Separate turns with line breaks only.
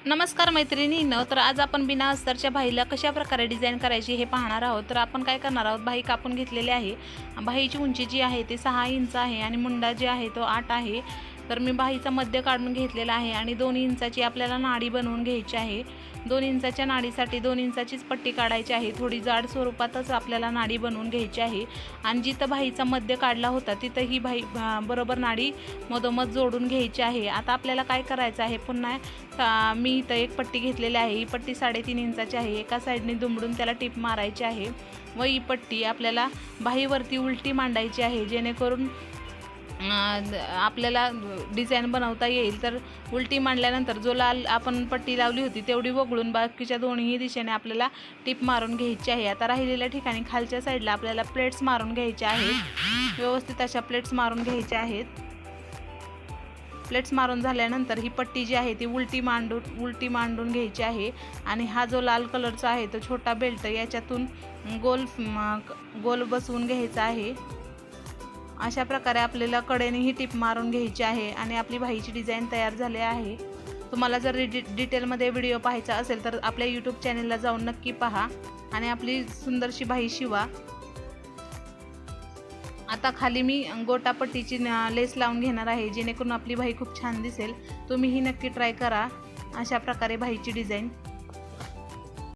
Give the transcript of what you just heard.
नमस्कार मैत्रिणींनो, तर आज आपण बिना अस्तरच्या बाहीला कशा प्रकारे डिझाईन करायची हे पाहणार आहोत। तर आपण काय करणार आहोत, बाही कापून घेतलेली आहे। बाहीची उंची जी आहे ते 6 इंच आहे आणि मुंडा जे आहे तो 8 आहे। तर मी बाहीचा मध्य काढून घेतलेला आहे आणि 2 इंचाची आपल्याला नाडी बनवून घ्यायची आहे। 2 इंचाच्या नाडीसाठी 2 इंचाचीच पट्टी काढायची आहे। थोडी जाड स्वरूपातच आपल्याला नाडी बनवून घ्यायची आहे आणि जिथं बाहीचा मध्य काढला होता तिथं ही बाही बरोबर नाडी मधोमध जोडून घ्यायची आहे। आता आपल्याला काय करायचं आहे, पुन्हा मी इथं एक पट्टी घेतलेली आहे। ही पट्टी 3.5 इंचाची आहे। एका साईडने दुमडून त्याला टिप मारायची आहे व ही पट्टी आपल्याला बाहीवरती उलटी मांडायची आहे, जेणेकरून आपल्याला डिझाईन बनवता येईल। तर उलटी मांडल्यानंतर जो लाल आपण पट्टी लावली होती तेवढी वगळून बाकीच्या दोन्ही दिशेने आपल्याला टिप मारून घ्यायची आहे। आता राहिलेल्या ठिकाणी खालच्या साईडला आपल्याला प्लेट्स मारून घ्यायच्या आहेत। व्यवस्थित अशा प्लेट्स मारून घ्यायच्या आहेत। प्लेट्स मारून झाल्यानंतर ही पट्टी जी आहे ती उलटी मांडून घ्यायची आहे आणि हा जो लाल कलरचा आहे तो छोटा बेल्ट याच्यातून गोल बसवून घ्यायचा आहे। अशा प्रकारे आपल्याला कडेने ही टिप मारून घ्यायची आहे आणि आपली बाहीची डिझाईन तयार झाली आहे। तुम्हाला जर डिटेलमध्ये व्हिडिओ पाहायचा असेल तर आपल्या यूट्यूब चॅनलला जाऊन नक्की पहा आणि आपली सुंदरशी बाही शिवा। आता खाली मी गोटापट्टीची लेस लावून घेणार आहे, जेणेकरून आपली बाही खूप छान दिसेल। तुम्हीही नक्की ट्राय करा अशा प्रकारे बाहीची डिझाईन।